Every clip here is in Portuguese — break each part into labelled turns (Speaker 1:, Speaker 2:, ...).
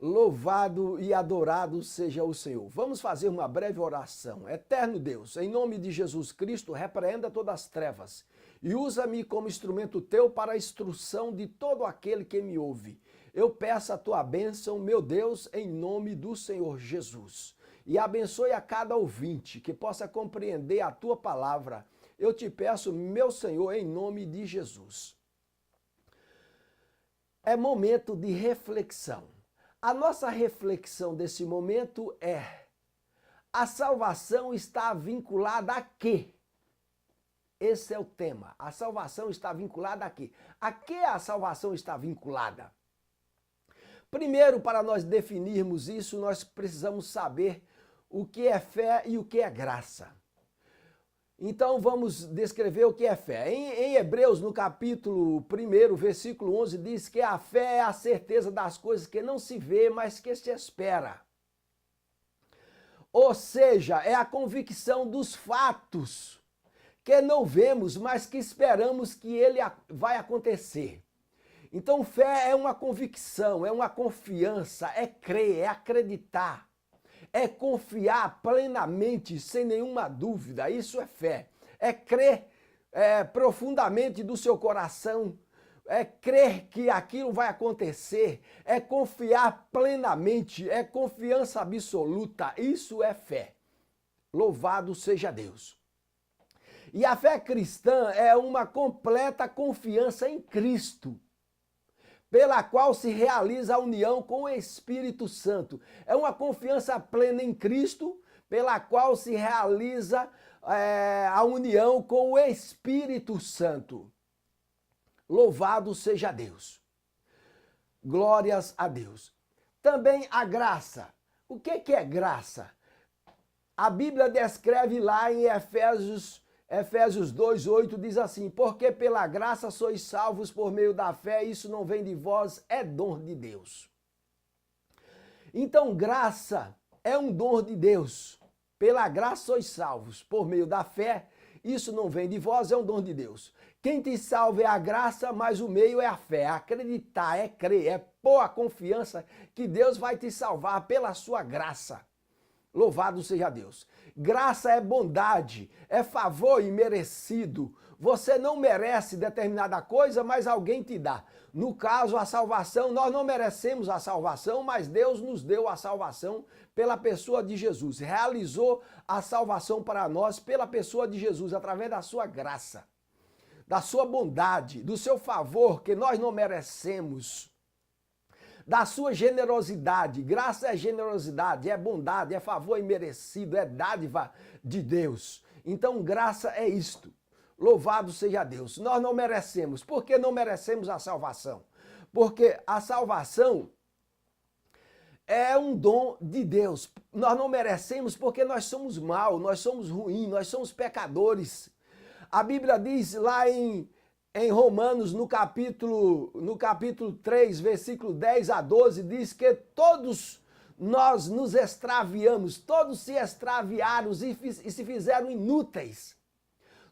Speaker 1: Louvado e adorado seja o Senhor. Vamos fazer uma breve oração. Eterno Deus, em nome de Jesus Cristo, repreenda todas as trevas e usa-me como instrumento teu para a instrução de todo aquele que me ouve. Eu peço a tua bênção, meu Deus, em nome do Senhor Jesus. E abençoe a cada ouvinte que possa compreender a tua palavra. Eu te peço, meu Senhor, em nome de Jesus. É momento de reflexão. A nossa reflexão desse momento é: a salvação está vinculada a quê? Esse é o tema. A salvação está vinculada a quê? A que a salvação está vinculada? Primeiro, para nós definirmos isso, nós precisamos saber o que é fé e o que é graça. Então vamos descrever o que é fé. Em Hebreus, no capítulo 1, versículo 11, diz que a fé é a certeza das coisas que não se vê, mas que se espera. Ou seja, é a convicção dos fatos que não vemos, mas que esperamos que ele vai acontecer. Então fé é uma convicção, é uma confiança, é crer, é acreditar. É confiar plenamente, sem nenhuma dúvida, isso é fé. É crer profundamente do seu coração, é crer que aquilo vai acontecer, é confiar plenamente, é confiança absoluta, isso é fé. Louvado seja Deus. E a fé cristã é uma completa confiança em Cristo, pela qual se realiza a união com o Espírito Santo. É uma confiança plena em Cristo, pela qual se realiza a união com o Espírito Santo. Louvado seja Deus. Glórias a Deus. Também a graça. O que é graça? A Bíblia descreve lá em Efésios 2:8 diz assim: porque pela graça sois salvos por meio da fé, isso não vem de vós, é dom de Deus. Então graça é um dom de Deus. Pela graça sois salvos por meio da fé, isso não vem de vós, é um dom de Deus. Quem te salva é a graça, mas o meio é a fé, é acreditar, é crer, é pôr a confiança que Deus vai te salvar pela sua graça. Louvado seja Deus. Graça é bondade, é favor imerecido. Você não merece determinada coisa, mas alguém te dá. No caso, a salvação, nós não merecemos a salvação, mas Deus nos deu a salvação pela pessoa de Jesus. Realizou a salvação para nós pela pessoa de Jesus, através da sua graça, da sua bondade, do seu favor que nós não merecemos, da sua generosidade. Graça é generosidade, é bondade, é favor imerecido, é dádiva de Deus. Então graça é isto. Louvado seja Deus. Nós não merecemos. Por que não merecemos a salvação? Porque a salvação é um dom de Deus. Nós não merecemos porque nós somos maus, nós somos ruins, nós somos pecadores. A Bíblia diz lá em Romanos, no capítulo 3, versículo 10 a 12, diz que todos nós nos extraviamos, todos se extraviaram e se fizeram inúteis.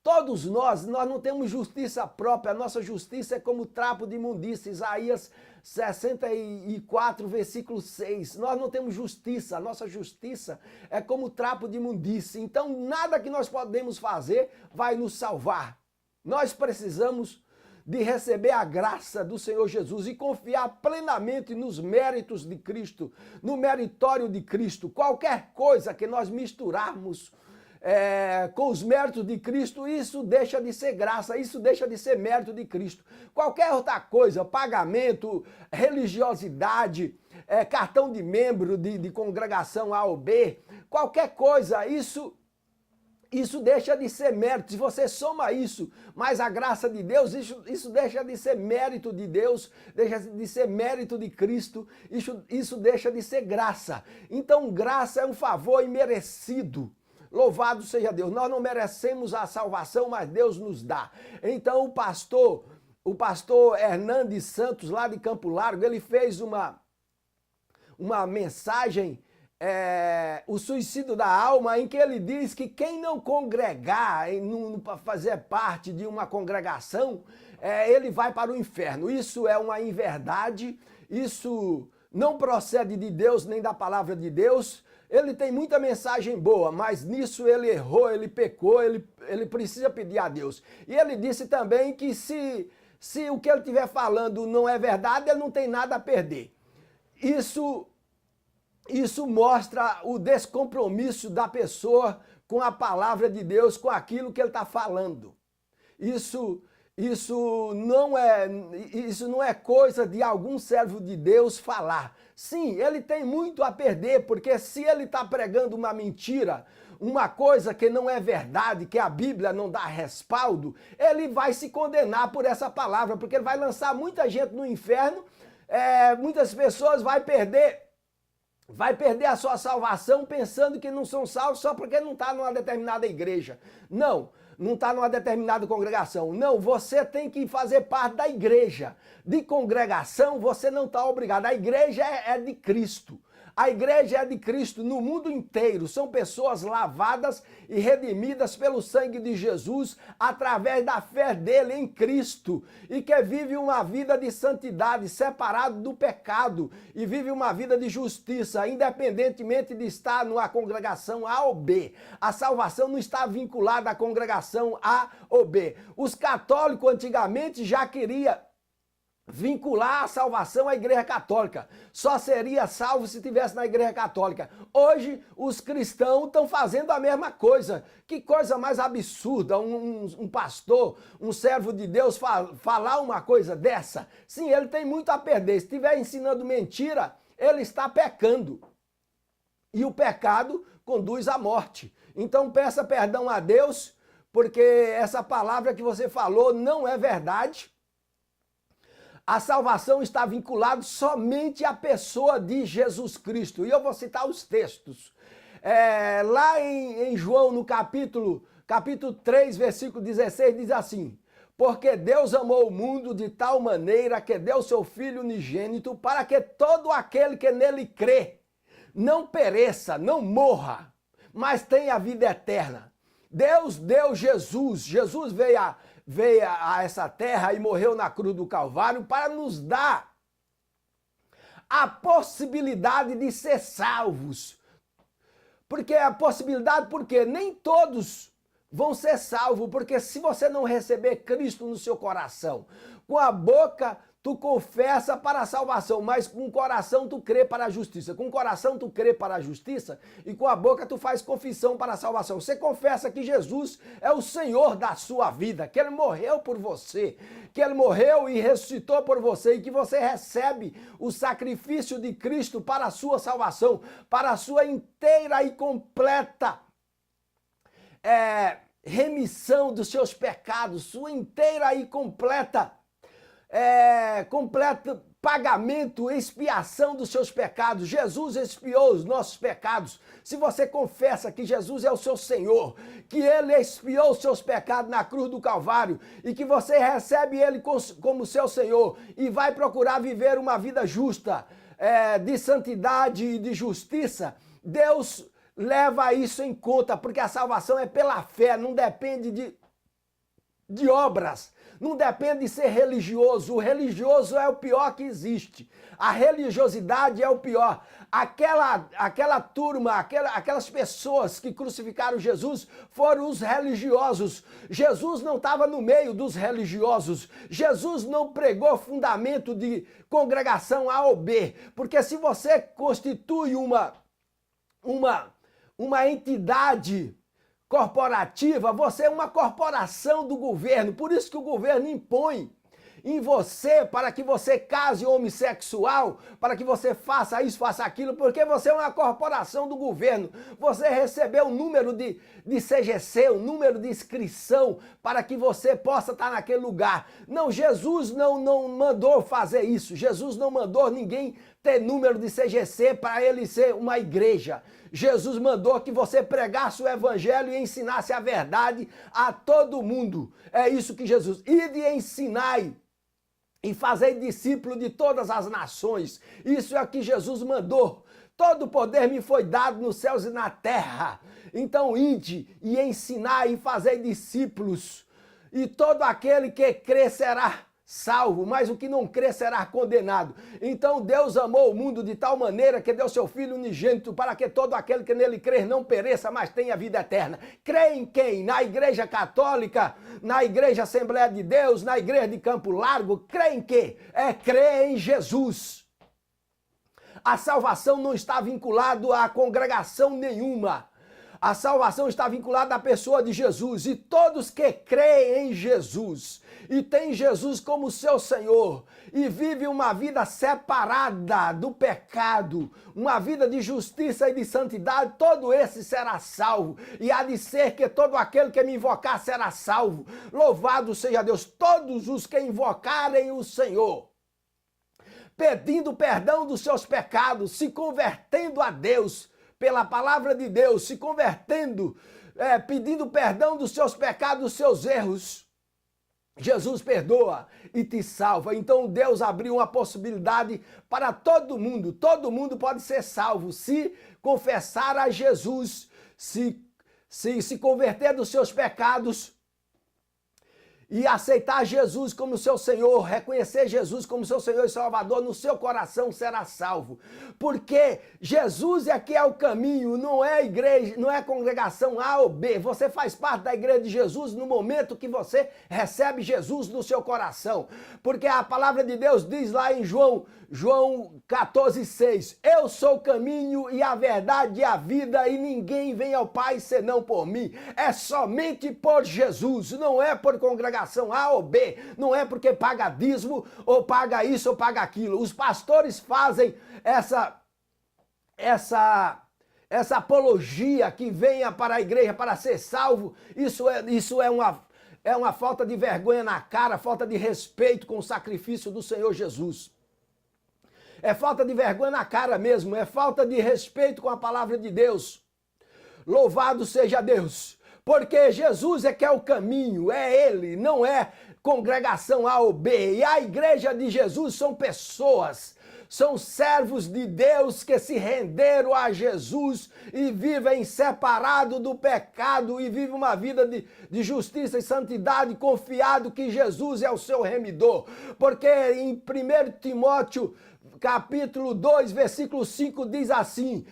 Speaker 1: Todos nós não temos justiça própria, a nossa justiça é como trapo de imundícia, Isaías 64, versículo 6. Nós não temos justiça, a nossa justiça é como trapo de imundícia. Então nada que nós podemos fazer vai nos salvar. Nós precisamos de receber a graça do Senhor Jesus e confiar plenamente nos méritos de Cristo, no meritório de Cristo. Qualquer coisa que nós misturarmos com os méritos de Cristo, isso deixa de ser graça, isso deixa de ser mérito de Cristo. Qualquer outra coisa, pagamento, religiosidade, cartão de membro de congregação A ou B, qualquer coisa, isso deixa de ser mérito. Se você soma isso, mais a graça de Deus, isso deixa de ser mérito de Deus, deixa de ser mérito de Cristo, isso deixa de ser graça. Então graça é um favor imerecido. Louvado seja Deus. Nós não merecemos a salvação, mas Deus nos dá. Então o pastor Hernandes Santos, lá de Campo Largo, ele fez uma mensagem, o suicídio da alma, em que ele diz que quem não congregar, não fazer parte de uma congregação, ele vai para o inferno. Isso é uma inverdade, isso não procede de Deus nem da palavra de Deus. Ele tem muita mensagem boa, mas nisso ele errou, ele pecou, ele precisa pedir a Deus. E ele disse também que se o que ele estiver falando não é verdade, ele não tem nada a perder. Isso mostra o descompromisso da pessoa com a palavra de Deus, com aquilo que ele está falando. Isso não é coisa de algum servo de Deus falar. Sim, ele tem muito a perder, porque se ele está pregando uma mentira, uma coisa que não é verdade, que a Bíblia não dá respaldo, ele vai se condenar por essa palavra, porque ele vai lançar muita gente no inferno, muitas pessoas vai perder a sua salvação pensando que não são salvos só porque não está numa determinada igreja. Não está numa determinada congregação. Não, você tem que fazer parte da igreja. De congregação, você não está obrigado. A igreja é de Cristo. A igreja é de Cristo no mundo inteiro. São pessoas lavadas e redimidas pelo sangue de Jesus através da fé dele em Cristo e que vive uma vida de santidade, separado do pecado e vive uma vida de justiça, independentemente de estar numa congregação A ou B. A salvação não está vinculada à congregação A ou B. Os católicos antigamente já queriam vincular a salvação à igreja católica. Só seria salvo se estivesse na igreja católica. Hoje, os cristãos estão fazendo a mesma coisa. Que coisa mais absurda um pastor, um servo de Deus falar uma coisa dessa. Sim, ele tem muito a perder. Se estiver ensinando mentira, ele está pecando. E o pecado conduz à morte. Então peça perdão a Deus, porque essa palavra que você falou não é verdade. A salvação está vinculada somente à pessoa de Jesus Cristo. E eu vou citar os textos. Lá em João, no capítulo 3, versículo 16, diz assim: porque Deus amou o mundo de tal maneira que deu seu Filho unigênito para que todo aquele que nele crê não pereça, não morra, mas tenha a vida eterna. Deus deu Jesus. Jesus veio a essa terra e morreu na cruz do Calvário para nos dar a possibilidade de ser salvos. Porque nem todos vão ser salvos, porque se você não receber Cristo no seu coração, com a boca tu confessa para a salvação, mas com o coração tu crê para a justiça. Com o coração tu crê para a justiça e com a boca tu faz confissão para a salvação. Você confessa que Jesus é o Senhor da sua vida, que Ele morreu por você, que Ele morreu e ressuscitou por você e que você recebe o sacrifício de Cristo para a sua salvação, para a sua inteira e completa remissão dos seus pecados, sua inteira e completa completo pagamento, expiação dos seus pecados. Jesus expiou os nossos pecados. Se você confessa que Jesus é o seu Senhor, que Ele expiou os seus pecados na cruz do Calvário e que você recebe Ele como seu Senhor e vai procurar viver uma vida justa, de santidade e de justiça, Deus leva isso em conta, porque a salvação é pela fé, não depende de obras. Não depende de ser religioso. O religioso é o pior que existe. A religiosidade é o pior. Aquela turma, aquelas pessoas que crucificaram Jesus foram os religiosos. Jesus não estava no meio dos religiosos. Jesus não pregou fundamento de congregação A ou B. Porque se você constitui uma entidade corporativa, você é uma corporação do governo, por isso que o governo impõe em você para que você case homossexual, para que você faça isso, faça aquilo, porque você é uma corporação do governo. Você recebeu o número de CGC, o número de inscrição, para que você possa estar naquele lugar. Não, Jesus não mandou fazer isso. Jesus não mandou ninguém ter número de CGC para ele ser uma igreja. Jesus mandou que você pregasse o evangelho e ensinasse a verdade a todo mundo. É isso que Jesus... Ide e ensinai e fazei discípulo de todas as nações. Isso é o que Jesus mandou. Todo o poder me foi dado nos céus e na terra. Então ide e ensinai e fazei discípulos. E todo aquele que crê será salvo, mas o que não crer será condenado. Então Deus amou o mundo de tal maneira que deu seu Filho unigênito para que todo aquele que nele crer não pereça, mas tenha vida eterna. Crê em quem? Na Igreja Católica, na Igreja Assembleia de Deus, na Igreja de Campo Largo? Crê em quê? Crê em Jesus. A salvação não está vinculada a congregação nenhuma. A salvação está vinculada à pessoa de Jesus, e todos que creem em Jesus e têm Jesus como seu Senhor e vivem uma vida separada do pecado, uma vida de justiça e de santidade, todo esse será salvo. E há de ser que todo aquele que me invocar será salvo. Louvado seja Deus, todos os que invocarem o Senhor, pedindo perdão dos seus pecados, se convertendo a Deus, pela palavra de Deus, se convertendo, pedindo perdão dos seus pecados, dos seus erros, Jesus perdoa e te salva. Então Deus abriu uma possibilidade para todo mundo pode ser salvo, se confessar a Jesus, se converter dos seus pecados e aceitar Jesus como seu Senhor, reconhecer Jesus como seu Senhor e Salvador, no seu coração será salvo. Porque Jesus é que é o caminho, não é igreja, não é congregação A ou B. Você faz parte da igreja de Jesus no momento que você recebe Jesus no seu coração. Porque a palavra de Deus diz lá em João 14,6, eu sou o caminho e a verdade e a vida, e ninguém vem ao Pai senão por mim. É somente por Jesus, não é por congregação A ou B, não é porque paga dízimo, ou paga isso, ou paga aquilo. Os pastores fazem essa apologia que venha para a igreja para ser salvo. Isso é uma falta de vergonha na cara, falta de respeito com o sacrifício do Senhor Jesus. É falta de vergonha na cara mesmo, é falta de respeito com a palavra de Deus. Louvado seja Deus, porque Jesus é que é o caminho, é Ele, não é congregação A ou B. E a igreja de Jesus são pessoas, são servos de Deus que se renderam a Jesus e vivem separado do pecado e vivem uma vida de justiça e santidade, confiado que Jesus é o seu remidor. Porque em 1 Timóteo capítulo 2, versículo 5 diz assim,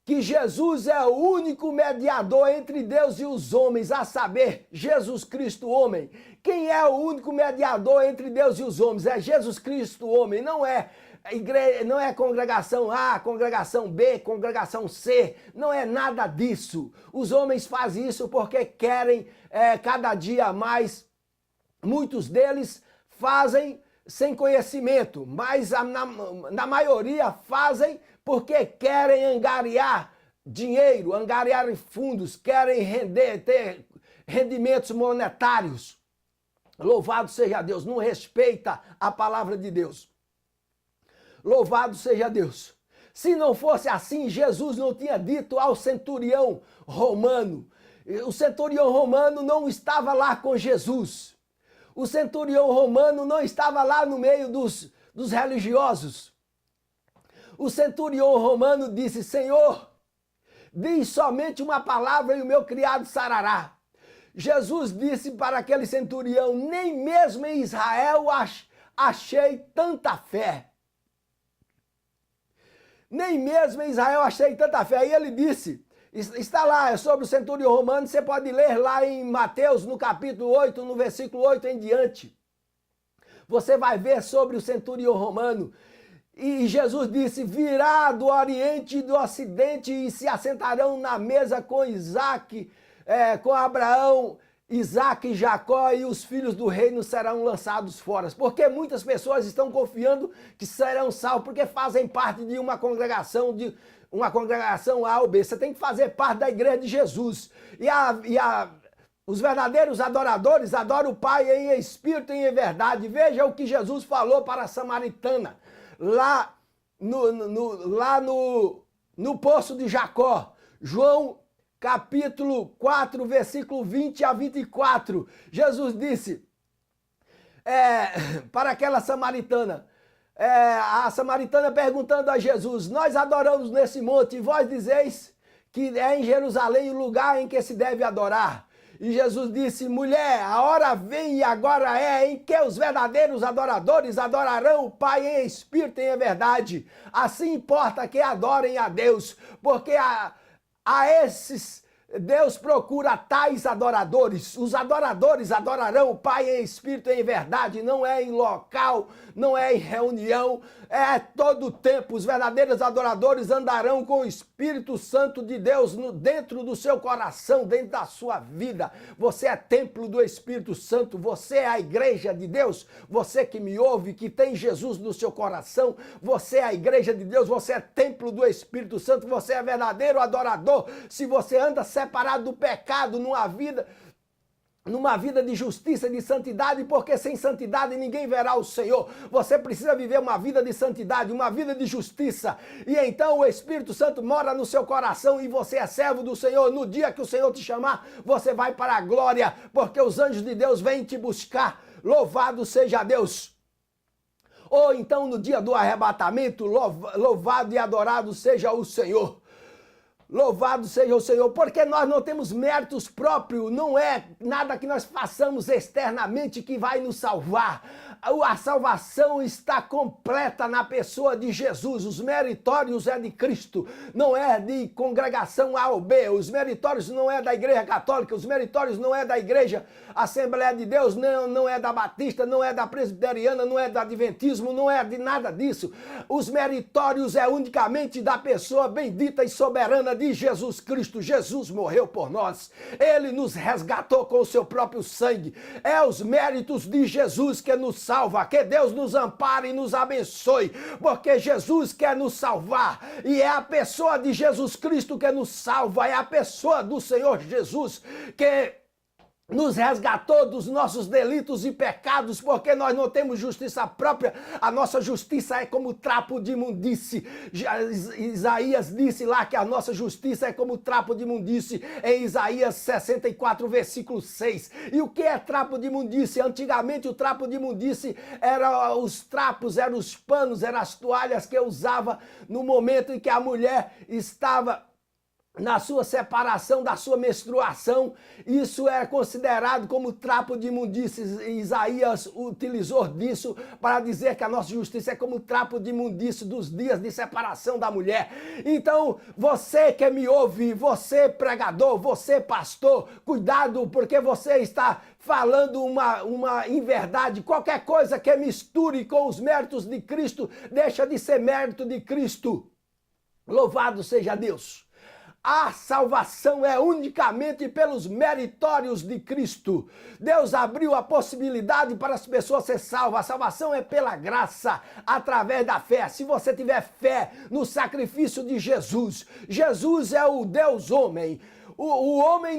Speaker 1: que Jesus é o único mediador entre Deus e os homens, a saber, Jesus Cristo homem. Quem é o único mediador entre Deus e os homens? É Jesus Cristo homem, não é igreja, não é congregação A, congregação B, congregação C, não é nada disso. Os homens fazem isso porque querem cada dia mais, muitos deles fazem sem conhecimento, mas na maioria fazem porque querem angariar dinheiro, angariar fundos, querem ter rendimentos monetários. Louvado seja Deus, não respeita a palavra de Deus. Louvado seja Deus. Se não fosse assim, Jesus não tinha dito ao centurião romano. O centurião romano não estava lá com Jesus. O centurião romano não estava lá no meio dos religiosos. O centurião romano disse, Senhor, diz somente uma palavra e o meu criado sarará. Jesus disse para aquele centurião, nem mesmo em Israel achei tanta fé. Nem mesmo em Israel achei tanta fé. E ele disse, está lá, é sobre o centurião romano, você pode ler lá em Mateus, no capítulo 8, no versículo 8 em diante. Você vai ver sobre o centurião romano. E Jesus disse, virá do oriente e do ocidente e se assentarão na mesa com Isaac, com Abraão, Isaac e Jacó, e os filhos do reino serão lançados fora. Porque muitas pessoas estão confiando que serão salvos, porque fazem parte de uma congregação A ou B. Você tem que fazer parte da igreja de Jesus. Os verdadeiros adoradores adoram o Pai em espírito e em verdade. Veja o que Jesus falou para a samaritana, lá no poço de Jacó. João capítulo 4, versículo 20 a 24. Jesus disse para aquela samaritana, a samaritana perguntando a Jesus, nós adoramos nesse monte e vós dizeis que é em Jerusalém o lugar em que se deve adorar. E Jesus disse: mulher, a hora vem e agora é em que os verdadeiros adoradores adorarão o Pai em espírito e em verdade. Assim importa que adorem a Deus, porque a esses Deus procura tais adoradores. Os adoradores adorarão o Pai em espírito e em verdade. Não é em local, não é em reunião, é todo o tempo. Os verdadeiros adoradores andarão com o Espírito Santo de Deus dentro do seu coração, dentro da sua vida. Você é templo do Espírito Santo, você é a igreja de Deus. Você que me ouve, que tem Jesus no seu coração, você é a igreja de Deus, você é templo do Espírito Santo, você é verdadeiro adorador. Se você anda separado do pecado numa vida de justiça e de santidade, porque sem santidade ninguém verá o Senhor. Você precisa viver uma vida de santidade, uma vida de justiça. E então o Espírito Santo mora no seu coração e você é servo do Senhor. No dia que o Senhor te chamar, você vai para a glória, porque os anjos de Deus vêm te buscar. Louvado seja Deus! Ou então no dia do arrebatamento, louvado e adorado seja o Senhor. Louvado seja o Senhor, porque nós não temos méritos próprios, não é nada que nós façamos externamente que vai nos salvar. A salvação está completa na pessoa de Jesus. Os meritórios é de Cristo, não é de congregação A ou B. Os meritórios não é da Igreja Católica, os meritórios não é da Igreja Assembleia de Deus, não é da Batista, não é da Presbiteriana, não é do Adventismo, não é de nada disso. Os meritórios é unicamente da pessoa bendita e soberana de Jesus Cristo. Jesus morreu por nós, Ele nos resgatou com o seu próprio sangue. É os méritos de Jesus que nos salva. Que Deus nos ampare e nos abençoe, porque Jesus quer nos salvar e é a pessoa de Jesus Cristo que nos salva, é a pessoa do Senhor Jesus que nos resgatou dos nossos delitos e pecados, porque nós não temos justiça própria. A nossa justiça é como trapo de imundície. Isaías disse lá que a nossa justiça é como trapo de imundície, em Isaías 64, versículo 6. E o que é trapo de imundície? Antigamente o trapo de imundície era os trapos, eram os panos, eram as toalhas que eu usava no momento em que a mulher estava na sua separação, da sua menstruação. Isso é considerado como trapo de imundície. Isaías utilizou disso para dizer que a nossa justiça é como trapo de imundície dos dias de separação da mulher. Então, você que me ouve, você pregador, você pastor, cuidado, porque você está falando uma inverdade. Qualquer coisa que misture com os méritos de Cristo, deixa de ser mérito de Cristo. Louvado seja Deus! A salvação é unicamente pelos meritórios de Cristo. Deus abriu a possibilidade para as pessoas ser salvas. A salvação é pela graça, através da fé. Se você tiver fé no sacrifício de Jesus, Jesus é o Deus homem. O homem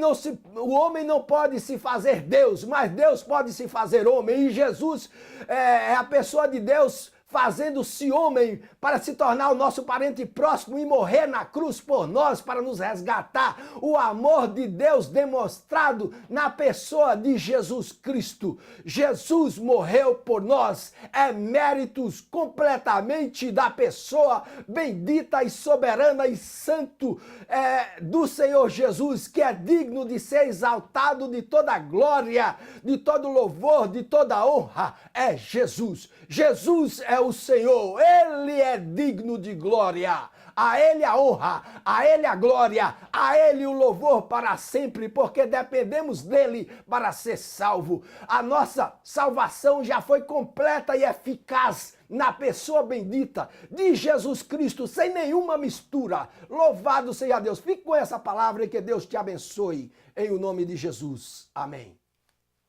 Speaker 1: não pode se fazer Deus, mas Deus pode se fazer homem. E Jesus é a pessoa de Deus fazendo-se homem para se tornar o nosso parente próximo e morrer na cruz por nós para nos resgatar. O amor de Deus demonstrado na pessoa de Jesus Cristo. Jesus morreu por nós. É méritos completamente da pessoa bendita e soberana e santo do Senhor Jesus, que é digno de ser exaltado, de toda glória, de todo louvor, de toda honra. É Jesus. Jesus é o Senhor, Ele é digno de glória. A Ele a honra, a Ele a glória, a Ele o louvor para sempre, porque dependemos dEle para ser salvo. A nossa salvação já foi completa e eficaz na pessoa bendita de Jesus Cristo, sem nenhuma mistura. Louvado seja Deus. Fique com essa palavra e que Deus te abençoe, em o nome de Jesus. Amém.